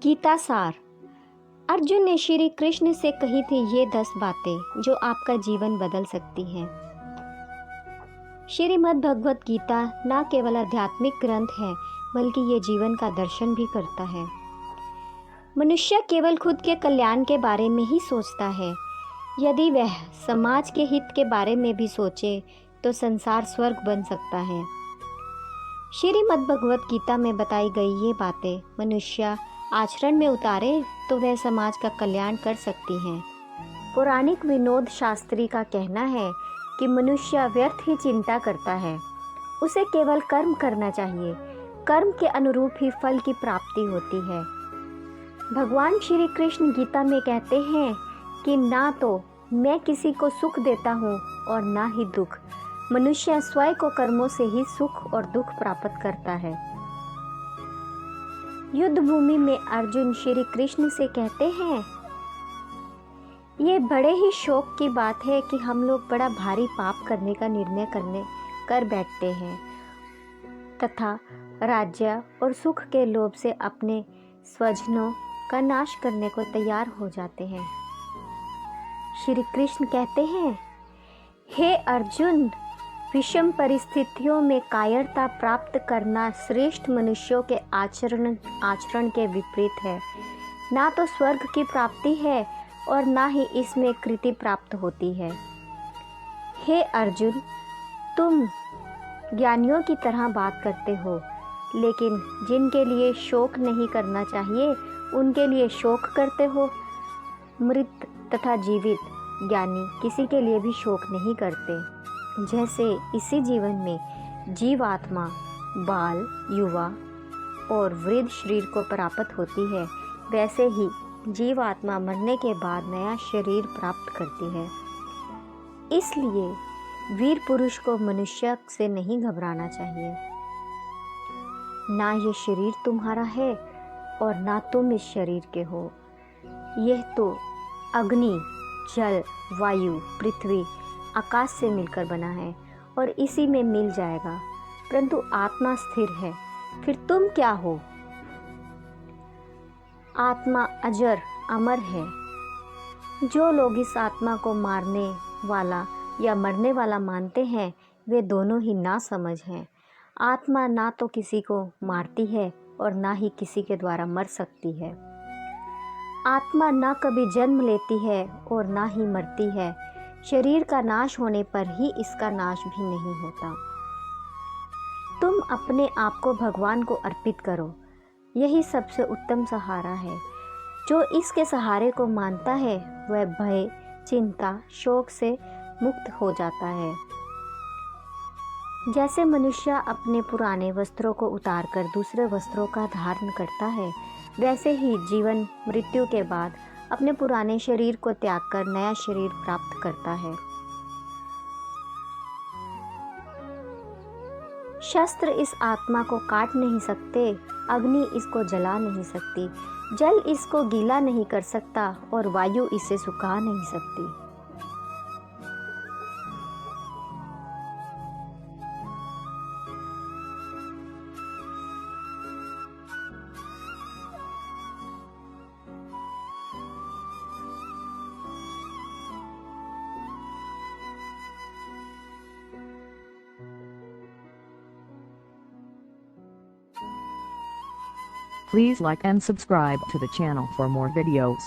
गीता सार। अर्जुन ने श्री कृष्ण से कही थी ये 10 बातें जो आपका जीवन बदल सकती हैं। श्रीमद् भगवत गीता न केवल आध्यात्मिक ग्रंथ है बल्कि ये जीवन का दर्शन भी करता है। मनुष्य केवल खुद के कल्याण के बारे में ही सोचता है। यदि वह समाज के हित के बारे में भी सोचे तो संसार स्वर्ग बन सकता है। श्रीमद् भगवत गीता में बताई गई ये बातें मनुष्य आचरण में उतारे तो वह समाज का कल्याण कर सकती हैं। पौराणिक विनोद शास्त्री का कहना है कि मनुष्य व्यर्थ ही चिंता करता है, उसे केवल कर्म करना चाहिए। कर्म के अनुरूप ही फल की प्राप्ति होती है। भगवान श्री कृष्ण गीता में कहते हैं कि ना तो मैं किसी को सुख देता हूँ और ना ही दुख। मनुष्य स्वयं को कर्मों से ही सुख और दुख प्राप्त करता है। युद्ध भूमि में अर्जुन श्री कृष्ण से कहते हैं, ये बड़े ही शौक की बात है कि हम लोग बड़ा भारी पाप करने का निर्णय कर बैठते हैं तथा राज्य और सुख के लोभ से अपने स्वजनों का नाश करने को तैयार हो जाते हैं। श्री कृष्ण कहते हैं, हे अर्जुन, विषम परिस्थितियों में कायरता प्राप्त करना श्रेष्ठ मनुष्यों के आचरण के विपरीत है। ना तो स्वर्ग की प्राप्ति है और ना ही इसमें कृति प्राप्त होती है। हे अर्जुन, तुम ज्ञानियों की तरह बात करते हो, लेकिन जिनके लिए शोक नहीं करना चाहिए उनके लिए शोक करते हो। मृत तथा जीवित ज्ञानी किसी के लिए भी शोक नहीं करते। जैसे इसी जीवन में जीवात्मा बाल, युवा और वृद्ध शरीर को प्राप्त होती है, वैसे ही जीवात्मा मरने के बाद नया शरीर प्राप्त करती है। इसलिए वीर पुरुष को मनुष्य से नहीं घबराना चाहिए। ना ये शरीर तुम्हारा है और ना तुम इस शरीर के हो। यह तो अग्नि, जल, वायु, पृथ्वी, आकाश से मिलकर बना है और इसी में मिल जाएगा, परंतु आत्मा स्थिर है। फिर तुम क्या हो? आत्मा अजर अमर है। जो लोग इस आत्मा को मारने वाला या मरने वाला मानते हैं वे दोनों ही नासमझ हैं। आत्मा ना तो किसी को मारती है और ना ही किसी के द्वारा मर सकती है। आत्मा ना कभी जन्म लेती है और ना ही मरती है। शरीर का नाश होने पर ही इसका नाश भी नहीं होता। तुम अपने आप को भगवान को अर्पित करो, यही सबसे उत्तम सहारा है। जो इसके सहारे को मानता है वह भय, चिंता, शोक से मुक्त हो जाता है। जैसे मनुष्य अपने पुराने वस्त्रों को उतारकर दूसरे वस्त्रों का धारण करता है, वैसे ही जीवन मृत्यु के बाद अपने पुराने शरीर को त्याग कर नया शरीर प्राप्त करता है। शस्त्र इस आत्मा को काट नहीं सकते, अग्नि इसको जला नहीं सकती, जल इसको गीला नहीं कर सकता और वायु इसे सुखा नहीं सकती। Please like and subscribe to the channel for more videos.